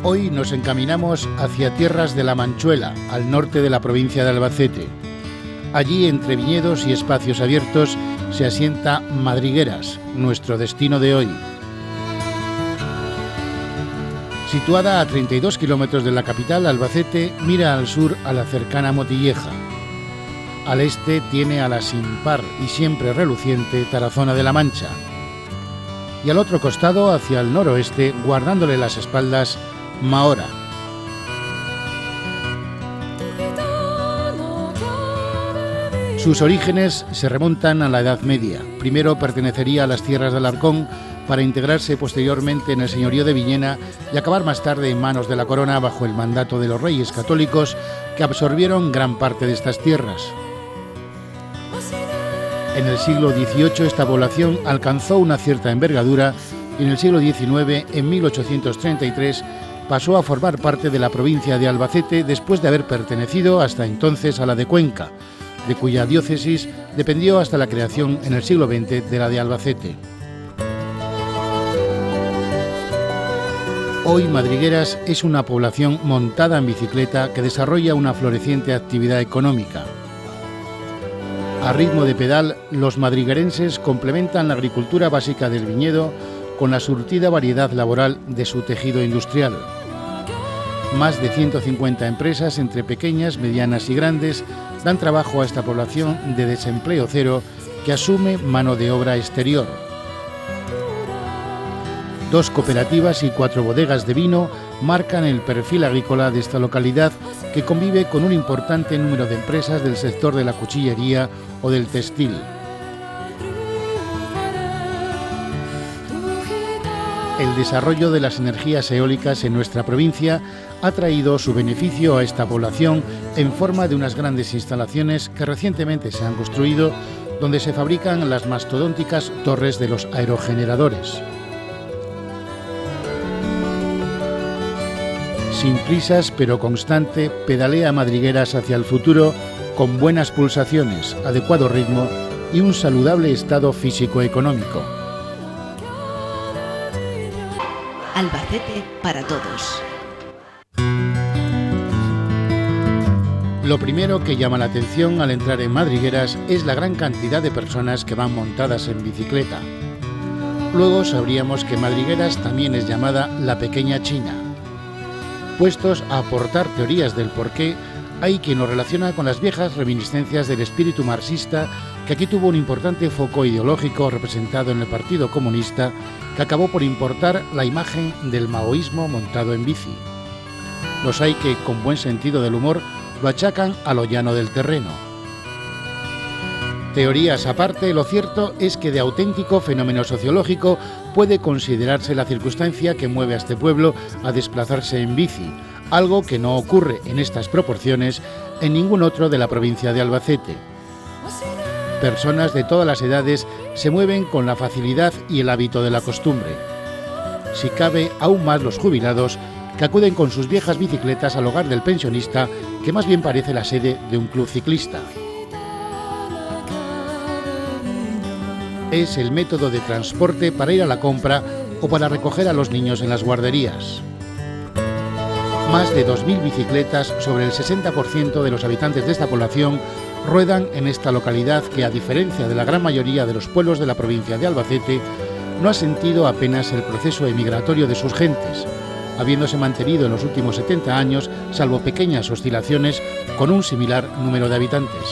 Hoy nos encaminamos hacia tierras de la Manchuela, al norte de la provincia de Albacete. Allí, entre viñedos y espacios abiertos, se asienta Madrigueras, nuestro destino de hoy. Situada a 32 kilómetros de la capital, Albacete mira al sur a la cercana Motilleja. Al este tiene a la sin par y siempre reluciente Tarazona de la Mancha. Y al otro costado, hacia el noroeste, guardándole las espaldas, Mahora. Sus orígenes se remontan a la Edad Media. Primero pertenecería a las tierras de Alarcón, para integrarse posteriormente en el señorío de Villena y acabar más tarde en manos de la corona bajo el mandato de los reyes católicos, que absorbieron gran parte de estas tierras. En el siglo XVIII esta población alcanzó una cierta envergadura y en el siglo XIX, en 1833, pasó a formar parte de la provincia de Albacete después de haber pertenecido hasta entonces a la de Cuenca, de cuya diócesis dependió hasta la creación en el siglo XX de la de Albacete. Hoy Madrigueras es una población montada en bicicleta que desarrolla una floreciente actividad económica. A ritmo de pedal, los madriguerenses complementan la agricultura básica del viñedo con la surtida variedad laboral de su tejido industrial. Más de 150 empresas, entre pequeñas, medianas y grandes, dan trabajo a esta población de desempleo cero que asume mano de obra exterior. 2 cooperativas y 4 bodegas de vino marcan el perfil agrícola de esta localidad, que convive con un importante número de empresas del sector de la cuchillería o del textil. El desarrollo de las energías eólicas en nuestra provincia ha traído su beneficio a esta población en forma de unas grandes instalaciones que recientemente se han construido, donde se fabrican las mastodónticas torres de los aerogeneradores. Sin prisas pero constante, pedalea Madrigueras hacia el futuro con buenas pulsaciones, adecuado ritmo y un saludable estado físico-económico. Albacete para todos. Lo primero que llama la atención al entrar en Madrigueras es la gran cantidad de personas que van montadas en bicicleta. Luego sabríamos que Madrigueras también es llamada la Pequeña China. Puestos a aportar teorías del porqué, hay quien lo relaciona con las viejas reminiscencias del espíritu marxista, que aquí tuvo un importante foco ideológico representado en el Partido Comunista, que acabó por importar la imagen del maoísmo montado en bici. Los hay que, con buen sentido del humor, lo achacan a lo llano del terreno. Teorías aparte, lo cierto es que de auténtico fenómeno sociológico puede considerarse la circunstancia que mueve a este pueblo a desplazarse en bici, algo que no ocurre en estas proporciones en ningún otro de la provincia de Albacete. Personas de todas las edades se mueven con la facilidad y el hábito de la costumbre. Si cabe, aún más los jubilados, que acuden con sus viejas bicicletas al hogar del pensionista, que más bien parece la sede de un club ciclista. Es el método de transporte para ir a la compra o para recoger a los niños en las guarderías. Más de 2.000 bicicletas, sobre el 60% de los habitantes de esta población, ruedan en esta localidad que, a diferencia de la gran mayoría de los pueblos de la provincia de Albacete, no ha sentido apenas el proceso emigratorio de sus gentes, habiéndose mantenido en los últimos 70 años, salvo pequeñas oscilaciones, con un similar número de habitantes.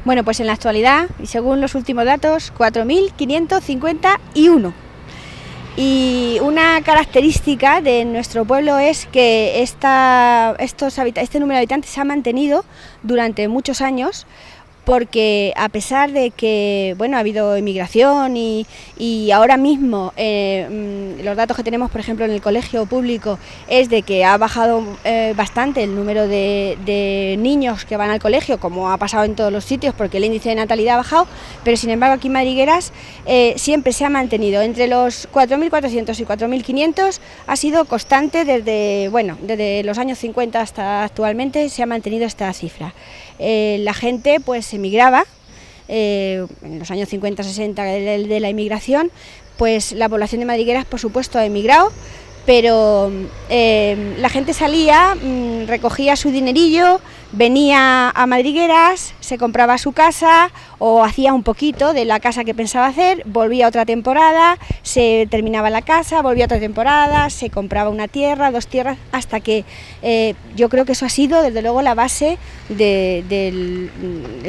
Bueno, pues en la actualidad, y según los últimos datos, 4.551. Y una característica de nuestro pueblo es que este número de habitantes se ha mantenido durante muchos años, porque a pesar de que ha habido emigración y ahora mismo los datos que tenemos, por ejemplo, en el colegio público, es de que ha bajado bastante el número de niños que van al colegio, como ha pasado en todos los sitios, porque el índice de natalidad ha bajado, pero sin embargo aquí en Madrigueras siempre se ha mantenido entre los 4.400 y 4.500, ha sido constante desde los años 50 hasta actualmente, se ha mantenido esta cifra. La gente pues emigraba, en los años 50-60 de la inmigración, pues la población de Madrigueras por supuesto ha emigrado, pero la gente salía, recogía su dinerillo, venía a Madrigueras, se compraba su casa o hacía un poquito de la casa que pensaba hacer, volvía otra temporada, se terminaba la casa, volvía otra temporada, se compraba una tierra, 2 tierras, hasta que yo creo que eso ha sido desde luego la base del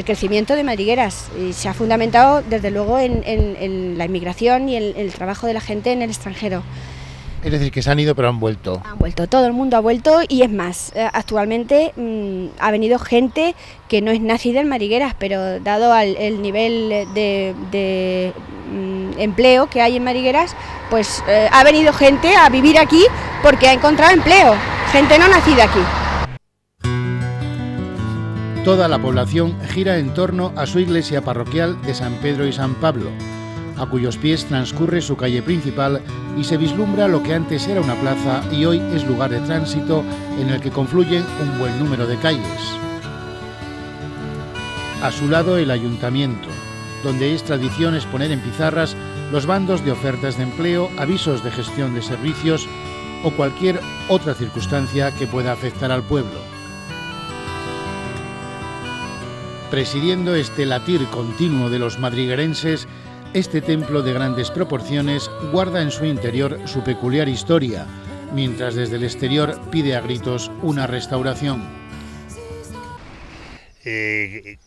crecimiento de Madrigueras, y se ha fundamentado desde luego en la inmigración y el trabajo de la gente en el extranjero. Es decir, que se han ido pero han vuelto. Han vuelto, todo el mundo ha vuelto, y es más, actualmente ha venido gente que no es nacida en Madrigueras, pero dado el nivel de empleo que hay en Madrigueras, pues ha venido gente a vivir aquí porque ha encontrado empleo, gente no nacida aquí. Toda la población gira en torno a su iglesia parroquial de San Pedro y San Pablo, a cuyos pies transcurre su calle principal y se vislumbra lo que antes era una plaza y hoy es lugar de tránsito en el que confluyen un buen número de calles. A su lado el ayuntamiento, donde es tradición exponer en pizarras los bandos de ofertas de empleo, avisos de gestión de servicios o cualquier otra circunstancia que pueda afectar al pueblo. Presidiendo este latir continuo de los madriguerenses, este templo de grandes proporciones guarda en su interior su peculiar historia, mientras desde el exterior pide a gritos una restauración.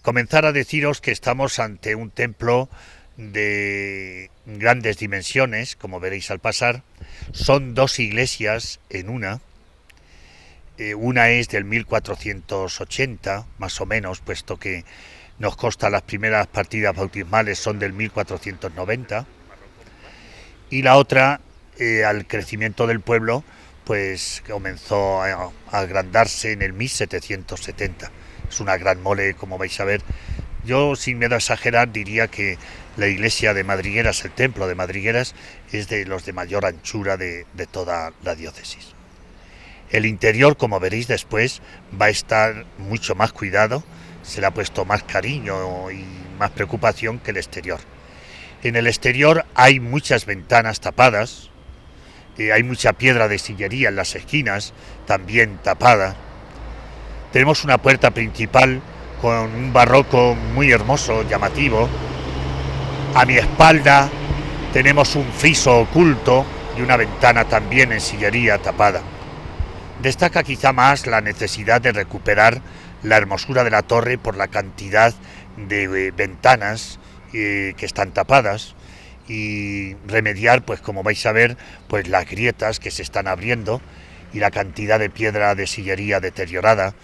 Comenzar a deciros que estamos ante un templo de grandes dimensiones, como veréis al pasar. Son 2 iglesias en una. Una es del 1480, más o menos, puesto que nos consta las primeras partidas bautismales son del 1490, y la otra, al crecimiento del pueblo, pues comenzó a agrandarse en el 1770. Es una gran mole, como vais a ver. Yo, sin miedo a exagerar, diría que la iglesia de Madrigueras, el templo de Madrigueras, es de los de mayor anchura de toda la diócesis. El interior, como veréis después, va a estar mucho más cuidado, se le ha puesto más cariño y más preocupación que el exterior. En el exterior hay muchas ventanas tapadas, hay mucha piedra de sillería en las esquinas, también tapada. Tenemos una puerta principal con un barroco muy hermoso, llamativo. A mi espalda tenemos un friso oculto y una ventana también en sillería tapada. Destaca quizá más la necesidad de recuperar la hermosura de la torre por la cantidad de ventanas que están tapadas, y remediar, pues como vais a ver, pues las grietas que se están abriendo y la cantidad de piedra de sillería deteriorada.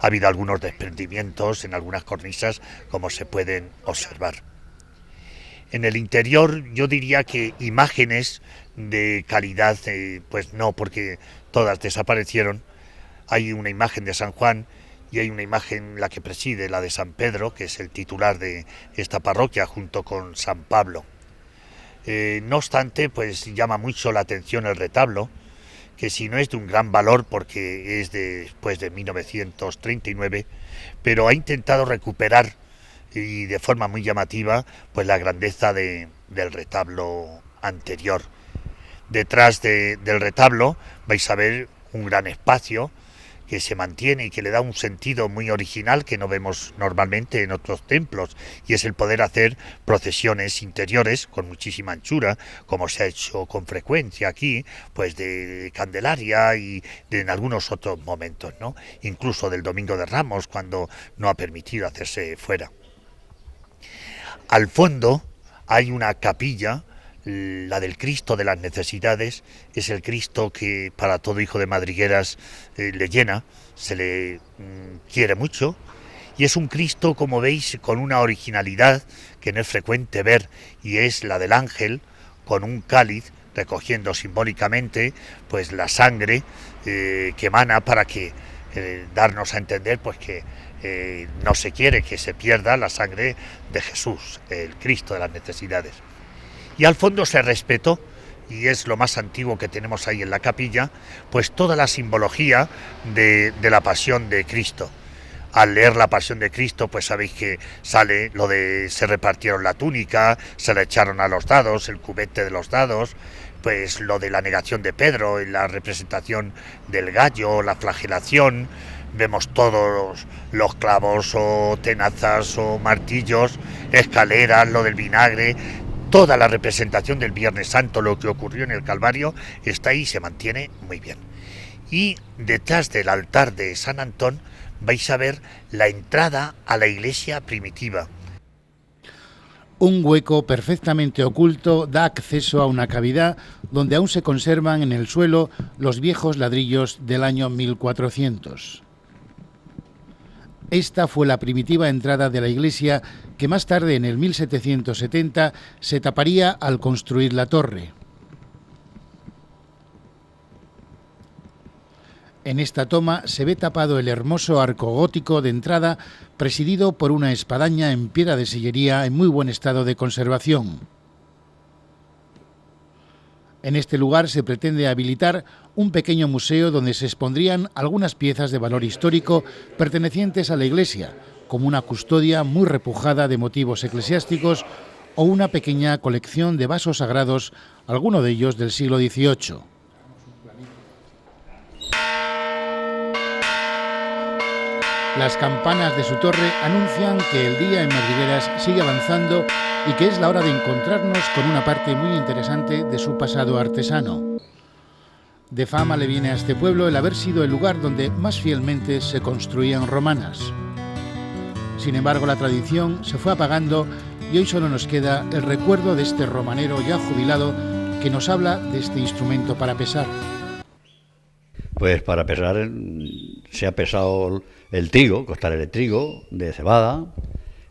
Ha habido algunos desprendimientos en algunas cornisas, como se pueden observar. En el interior yo diría que imágenes de calidad, pues no, porque todas desaparecieron. Hay una imagen de San Juan y hay una imagen, la que preside, la de San Pedro, que es el titular de esta parroquia, junto con San Pablo. No obstante, pues llama mucho la atención el retablo, que si no es de un gran valor porque es después de 1939, pero ha intentado recuperar, y de forma muy llamativa, pues la grandeza del retablo anterior. Detrás del retablo vais a ver un gran espacio que se mantiene y que le da un sentido muy original que no vemos normalmente en otros templos, y es el poder hacer procesiones interiores con muchísima anchura, como se ha hecho con frecuencia aquí, pues de Candelaria y en algunos otros momentos, ¿no? Incluso del Domingo de Ramos, cuando no ha permitido hacerse fuera. Al fondo hay una capilla, la del Cristo de las Necesidades. Es el Cristo que para todo hijo de Madrigueras le llena, se le quiere mucho, y es un Cristo, como veis, con una originalidad que no es frecuente ver, y es la del ángel con un cáliz recogiendo simbólicamente pues la sangre que emana, para que darnos a entender pues que no se quiere que se pierda la sangre de Jesús, el Cristo de las Necesidades. Y al fondo se respetó, y es lo más antiguo que tenemos ahí en la capilla, pues toda la simbología de la pasión de Cristo. al leer la Pasión de Cristo, pues sabéis que sale lo de se repartieron la túnica, se la echaron a los dados, el cubete de los dados, pues lo de la negación de Pedro, y la representación del gallo, la flagelación. Vemos todos los clavos o tenazas o martillos, escaleras, lo del vinagre. Toda la representación del Viernes Santo, lo que ocurrió en el Calvario, está ahí y se mantiene muy bien. Y detrás del altar de San Antón vais a ver la entrada a la iglesia primitiva. Un hueco perfectamente oculto da acceso a una cavidad donde aún se conservan en el suelo los viejos ladrillos del año 1400. Esta fue la primitiva entrada de la iglesia que más tarde, en el 1770, se taparía al construir la torre. En esta toma se ve tapado el hermoso arco gótico de entrada, presidido por una espadaña en piedra de sillería en muy buen estado de conservación. En este lugar se pretende habilitar un pequeño museo donde se expondrían algunas piezas de valor histórico pertenecientes a la iglesia, como una custodia muy repujada de motivos eclesiásticos o una pequeña colección de vasos sagrados, alguno de ellos del siglo XVIII. Las campanas de su torre anuncian que el día en Madrigueras sigue avanzando y que es la hora de encontrarnos con una parte muy interesante de su pasado artesano. De fama le viene a este pueblo el haber sido el lugar donde más fielmente se construían romanas. Sin embargo, la tradición se fue apagando y hoy solo nos queda el recuerdo de este romanero ya jubilado que nos habla de este instrumento para pesar. Pues para pesar se ha pesado el trigo, costar el trigo de cebada,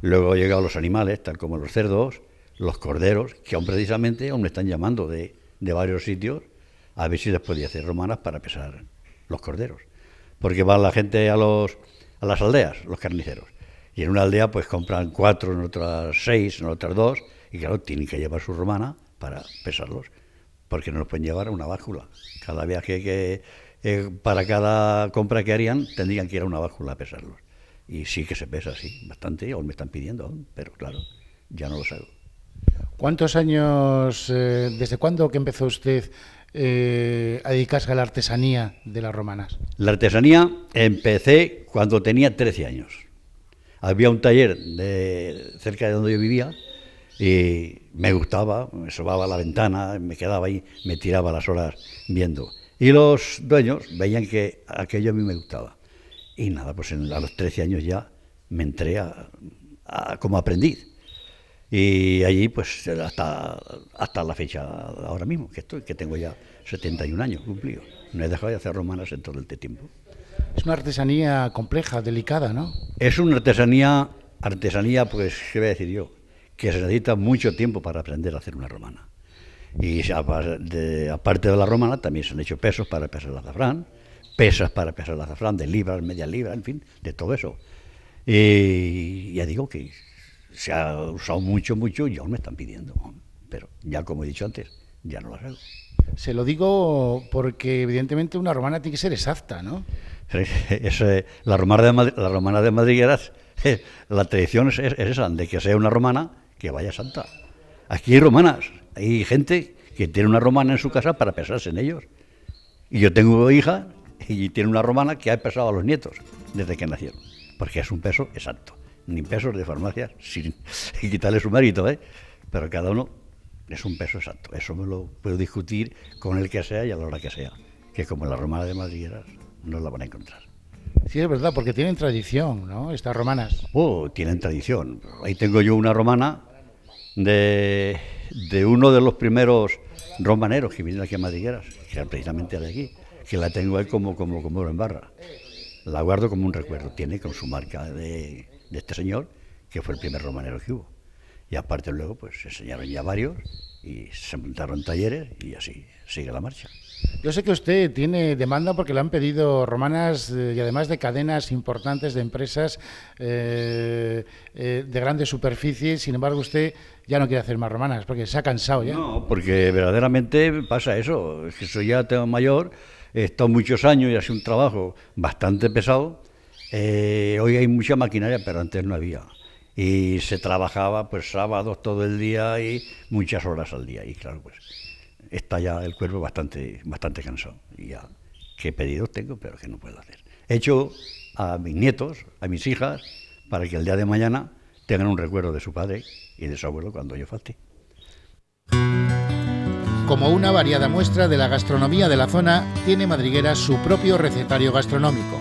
luego han llegado los animales, tal como los cerdos, los corderos, que aún precisamente aún me están llamando de varios sitios a ver si les podía hacer romanas para pesar los corderos. Porque va la gente a las aldeas, los carniceros, y en una aldea pues compran 4, en otras 6, en otras 2, y claro, tienen que llevar su romana para pesarlos, porque no los pueden llevar a una báscula. Cada viaje para cada compra que harían, tendrían que ir a una báscula a pesarlos. Y sí que se pesa, sí, bastante, aún me están pidiendo, pero claro, ya no los hago. ¿Cuántos años, desde cuándo que empezó usted a dedicarse a la artesanía de las romanas? La artesanía empecé cuando tenía 13 años. Había un taller cerca de donde yo vivía y me gustaba, me sobaba a la ventana, me quedaba ahí, me tiraba las horas viendo. Y los dueños veían que aquello a mí me gustaba. Y nada, pues a los 13 años ya me entré como aprendiz. Y allí pues hasta la fecha ahora mismo que tengo ya 71 años cumplidos. No he dejado de hacer romanas en todo este tiempo. Es una artesanía compleja, delicada, ¿no? Es una artesanía pues, ¿qué voy a decir yo? Que se necesita mucho tiempo para aprender a hacer una romana. Y aparte de la romana también se han hecho pesos para pesar el azafrán, pesas para pesar el azafrán, de libras, media libra, en fin, de todo eso. Y ya digo que se ha usado mucho y aún me están pidiendo, pero ya como he dicho antes, ya no lo hago. Se lo digo porque evidentemente una romana tiene que ser exacta, ¿no? La romana de Madrigueras, la tradición es esa, de que sea una romana que vaya santa. Aquí hay romanas, hay gente que tiene una romana en su casa para pesarse en ellos. Y yo tengo hija y tiene una romana que ha pesado a los nietos desde que nacieron, porque es un peso exacto, ni pesos de farmacia, sin quitarle su mérito, pero cada uno es un peso exacto. Eso me lo puedo discutir con el que sea y a la hora que sea, que como la romana de Madrigueras no la van a encontrar. Sí, es verdad, porque tienen tradición, ¿no? Estas romanas. Tienen tradición. Ahí tengo yo una romana de uno de los primeros romaneros que vinieron aquí a Madrigueras, que era precisamente de aquí, que la tengo ahí como oro en barra. La guardo como un recuerdo. Tiene con su marca de este señor, que fue el primer romanero que hubo. Y aparte luego pues se enseñaron ya varios y se montaron talleres y así sigue la marcha. Yo sé que usted tiene demanda porque le han pedido romanas y además de cadenas importantes de empresas de grandes superficies. Sin embargo, usted ya no quiere hacer más romanas porque se ha cansado ya. No, porque verdaderamente pasa eso. Es que soy ya mayor, he estado muchos años y ha sido un trabajo bastante pesado Hoy hay mucha maquinaria, pero antes no había. Y se trabajaba pues sábados todo el día y muchas horas al día. Y claro, pues está ya el cuerpo bastante cansado. Y ya, qué pedidos tengo, pero que no puedo hacer. He hecho a mis nietos, a mis hijas, para que el día de mañana tengan un recuerdo de su padre y de su abuelo cuando yo falte. Como una variada muestra de la gastronomía de la zona, tiene Madrigueras su propio recetario gastronómico.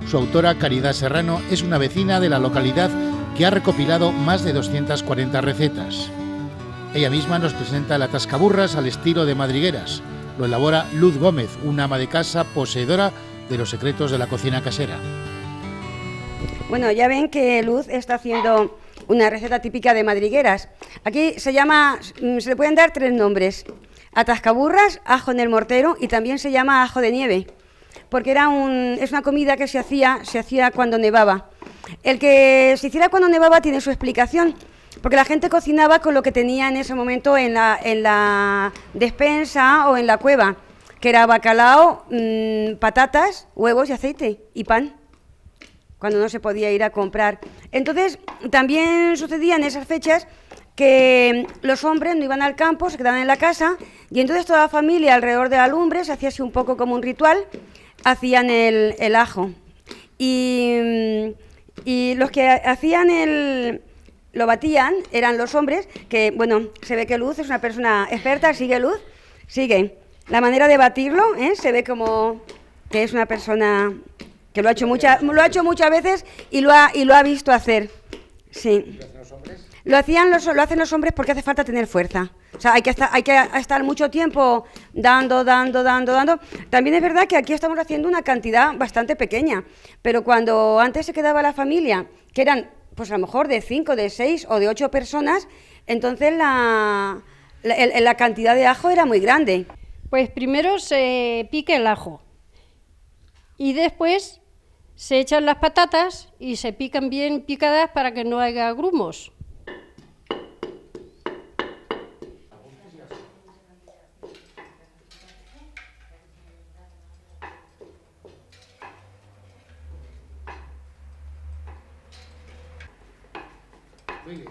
Su autora, Caridad Serrano, es una vecina de la localidad que ha recopilado más de 240 recetas. Ella misma nos presenta el atascaburras al estilo de Madrigueras. Lo elabora Luz Gómez, una ama de casa poseedora de los secretos de la cocina casera. Bueno, ya ven que Luz está haciendo una receta típica de Madrigueras. Aquí se le pueden dar 3 nombres: atascaburras, ajo en el mortero y también se llama ajo de nieve, porque es una comida que se hacía cuando nevaba. El que se hiciera cuando nevaba tiene su explicación, porque la gente cocinaba con lo que tenía en ese momento en la despensa o en la cueva, que era bacalao, patatas, huevos y aceite y pan, cuando no se podía ir a comprar. Entonces, también sucedía en esas fechas que los hombres no iban al campo, se quedaban en la casa, y entonces toda la familia alrededor de la lumbre, se hacía así un poco como un ritual, hacían el ajo. Y los que lo batían eran los hombres, que, bueno, se ve que Luz es una persona experta. Sigue, Luz, sigue. La manera de batirlo, se ve como que es una persona que lo ha hecho muchas veces y lo ha visto hacer. Sí. ¿Lo hacen los hombres porque hace falta tener fuerza. O sea, hay que estar mucho tiempo dando. También es verdad que aquí estamos haciendo una cantidad bastante pequeña, pero cuando antes se quedaba la familia, que eran pues a lo mejor de 5, de 6 o de 8 personas, entonces la cantidad de ajo era muy grande. Pues primero se pica el ajo y después se echan las patatas y se pican bien picadas para que no haya grumos.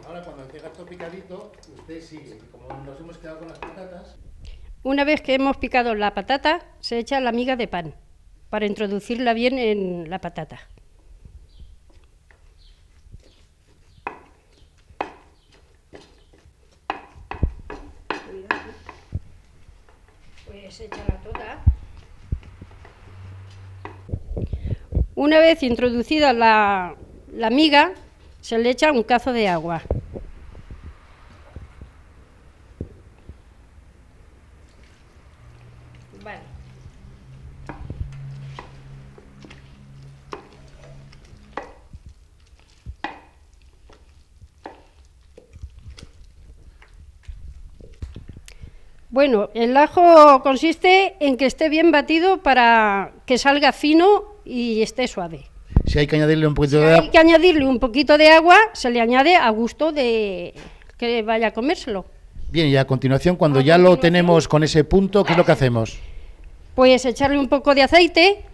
Ahora cuando tenga esto picadito, usted sigue. Como nos hemos quedado con las patatas. Una vez que hemos picado la patata, se echa la miga de pan para introducirla bien en la patata. Pues échala toda. Una vez introducida la miga, se le echa un cazo de agua. Vale. Bueno, el ajo consiste en que esté bien batido para que salga fino y esté suave. Si hay que añadirle un poquito de agua. Hay que añadirle un poquito de agua, se le añade a gusto de que vaya a comérselo. Bien, y a continuación, cuando ya lo tenemos con ese punto, ¿qué es lo que hacemos? Pues echarle un poco de aceite.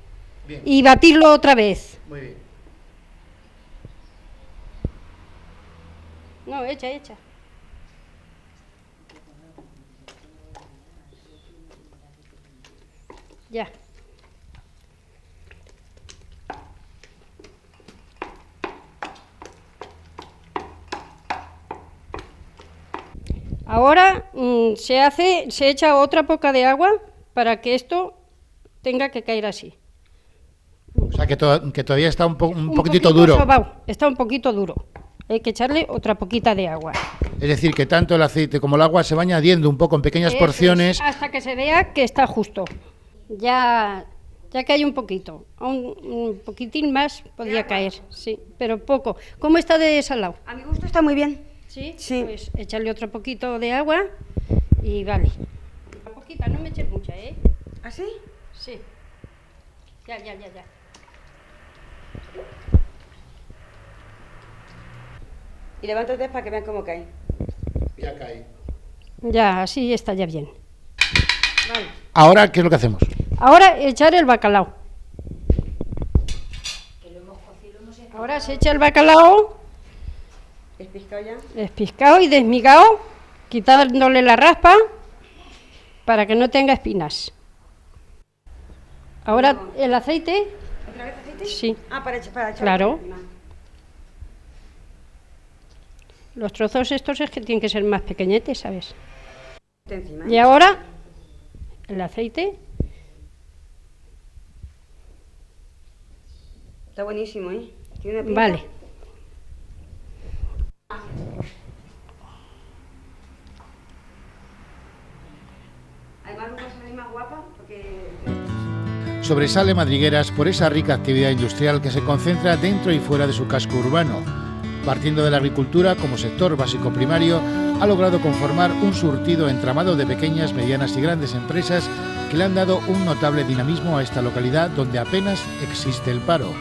Bien. Y batirlo otra vez. Muy bien. No, echa. Ya. Ahora se echa otra poca de agua para que esto tenga que caer así. O sea, que todavía está un poquitito duro. Sobao, está un poquito duro. Hay que echarle otra poquita de agua. Es decir, que tanto el aceite como el agua se va añadiendo un poco en pequeñas Eso porciones. es, hasta que se vea que está justo. Ya que hay un poquito, un poquitín más podría caer, sí, pero poco. ¿Cómo está de salado? A mi gusto está muy bien. ¿Sí? Sí. Pues echarle otro poquito de agua y vale. Una poquita, no me eches mucha, ¿eh? ¿Así? Sí. Ya. Y levántate para que vean cómo cae. Ya cae. Ya, así está ya bien. Vale. Ahora, ¿qué es lo que hacemos? Ahora echar el bacalao. Ahora se echa el bacalao, ¿Espiscado ya? espiscado y desmigado, quitándole la raspa para que no tenga espinas. Ahora el aceite. ¿Otra vez aceite? Sí. Ah, para echar. Claro. encima. Los trozos estos es que tienen que ser más pequeñetes, ¿sabes? Encima, Y ahora el aceite. Está buenísimo, ¿eh? Tiene una pinta. Vale. Además luego sale más guapa porque... Sobresale Madrigueras por esa rica actividad industrial que se concentra dentro y fuera de su casco urbano. Partiendo de la agricultura como sector básico primario, ha logrado conformar un surtido entramado de pequeñas, medianas y grandes empresas que le han dado un notable dinamismo a esta localidad donde apenas existe el paro.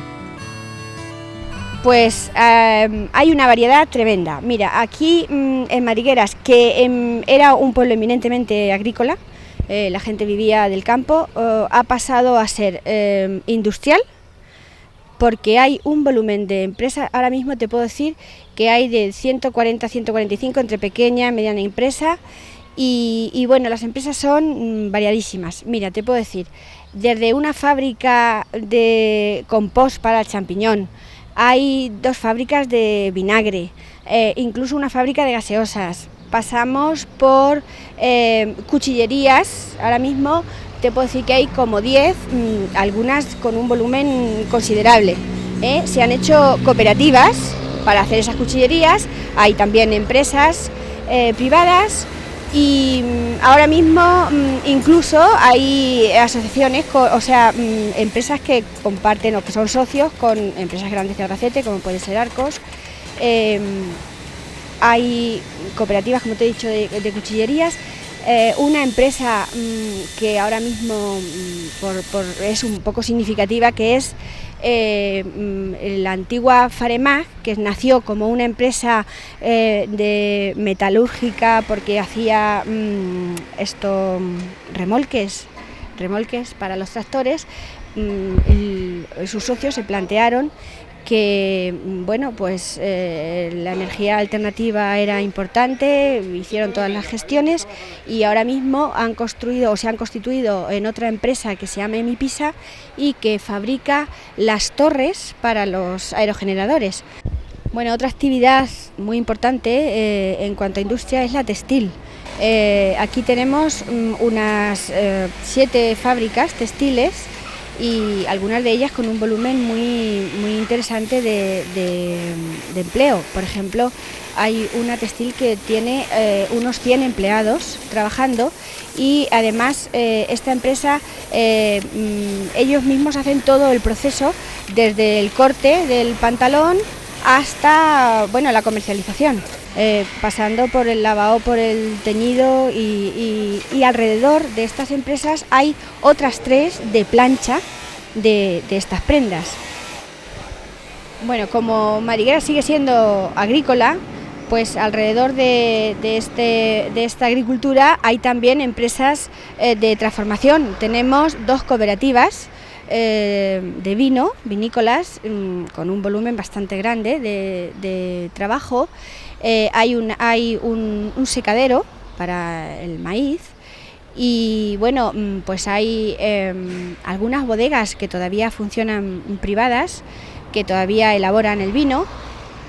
Pues hay una variedad tremenda. Mira, aquí en Madrigueras, que era un pueblo eminentemente agrícola, la gente vivía del campo, ha pasado a ser industrial, porque hay un volumen de empresas, ahora mismo te puedo decir que hay de 140 a 145 entre pequeña, mediana empresa, y bueno, las empresas son variadísimas. Mira, te puedo decir, desde una fábrica de compost para el champiñón, hay 2 fábricas de vinagre, incluso una fábrica de gaseosas. Pasamos por cuchillerías, ahora mismo te puedo decir que hay como 10, algunas con un volumen considerable. Se han hecho cooperativas para hacer esas cuchillerías, hay también empresas privadas y ahora mismo incluso hay asociaciones, empresas que comparten o que son socios con empresas grandes de Albacete, como puede ser Arcos. Hay cooperativas, como te he dicho, de cuchillerías. Una empresa que ahora mismo es un poco significativa, que es la antigua Faremag, que nació como una empresa de metalúrgica porque hacía remolques para los tractores. Sus socios se plantearon que bueno, pues la energía alternativa era importante, hicieron todas las gestiones y ahora mismo han construido o se han constituido en otra empresa que se llama Emipisa y que fabrica las torres para los aerogeneradores. Bueno, otra actividad muy importante en cuanto a industria es la textil. Aquí tenemos unas 7 fábricas textiles y algunas de ellas con un volumen muy interesante de empleo. Por ejemplo, hay una textil que tiene unos 100 empleados trabajando y además esta empresa, ellos mismos hacen todo el proceso, desde el corte del pantalón hasta la comercialización, pasando por el lavado, por el teñido y alrededor de estas empresas hay otras 3 de plancha de estas prendas. Bueno, como Madrigueras sigue siendo agrícola, pues alrededor de esta agricultura hay también empresas de transformación. Tenemos 2 cooperativas de vino, vinícolas, con un volumen bastante grande de trabajo. Hay un secadero para el maíz y bueno, pues hay algunas bodegas que todavía funcionan privadas, que todavía elaboran el vino,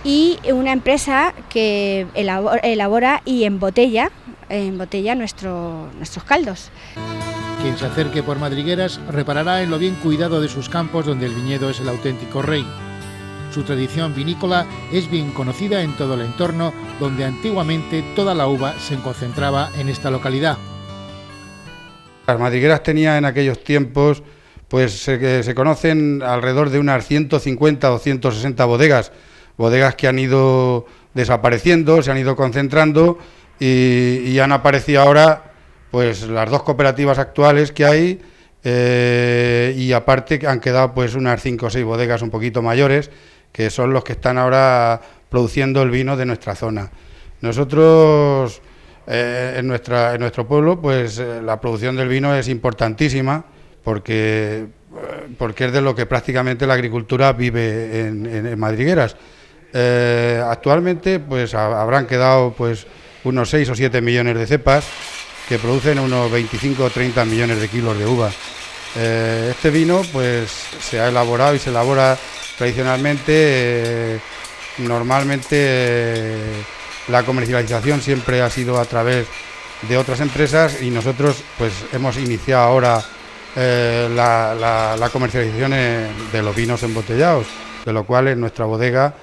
y una empresa que elabora y embotella nuestros caldos. Quien se acerque por Madrigueras reparará en lo bien cuidado de sus campos, donde el viñedo es el auténtico rey. Su tradición vinícola es bien conocida en todo el entorno, donde antiguamente toda la uva se concentraba en esta localidad. Las Madrigueras tenía en aquellos tiempos, pues se conocen alrededor de unas 150 o 160 bodegas que han ido desapareciendo, se han ido concentrando y han aparecido ahora pues las 2 cooperativas actuales que hay, y aparte han quedado pues unas 5 o 6 bodegas un poquito mayores, que son los que están ahora produciendo el vino de nuestra zona. Nosotros en nuestro pueblo pues la producción del vino es importantísima, porque porque es de lo que prácticamente la agricultura vive en Madrigueras. Actualmente pues habrán quedado pues unos 6 o 7 millones de cepas que producen unos 25 o 30 millones de kilos de uva. Este vino pues se ha elaborado y se elabora tradicionalmente, normalmente la comercialización siempre ha sido a través de otras empresas y nosotros pues hemos iniciado ahora la comercialización de los vinos embotellados, de lo cual en nuestra bodega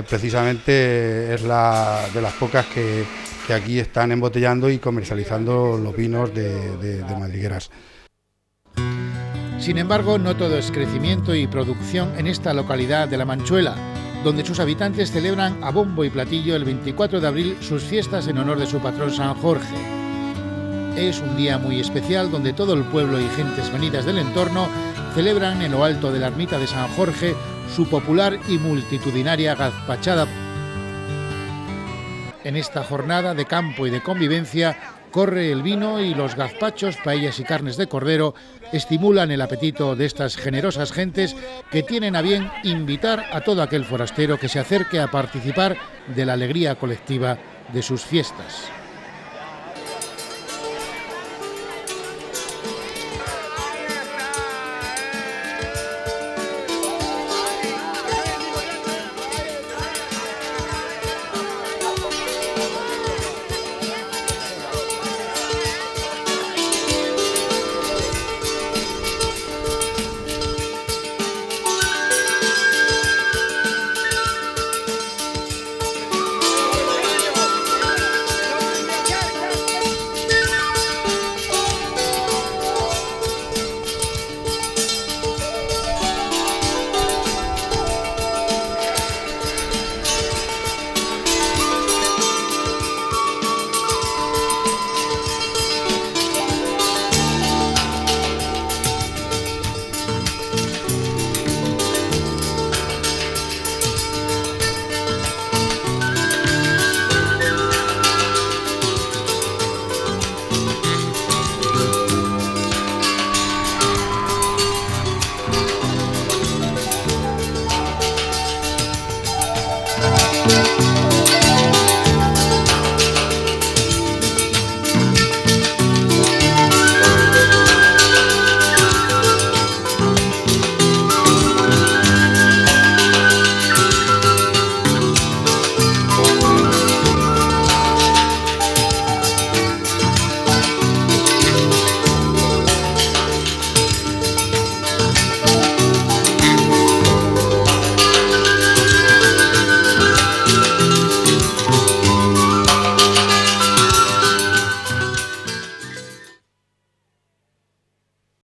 precisamente es de las pocas que aquí están embotellando y comercializando los vinos de Madrigueras. Sin embargo, no todo es crecimiento y producción en esta localidad de La Manchuela, donde sus habitantes celebran a bombo y platillo el 24 de abril sus fiestas en honor de su patrón San Jorge. Es un día muy especial donde todo el pueblo y gentes venidas del entorno celebran en lo alto de la ermita de San Jorge su popular y multitudinaria gazpachada. En esta jornada de campo y de convivencia corre el vino y los gazpachos, paellas y carnes de cordero estimulan el apetito de estas generosas gentes que tienen a bien invitar a todo aquel forastero que se acerque a participar de la alegría colectiva de sus fiestas.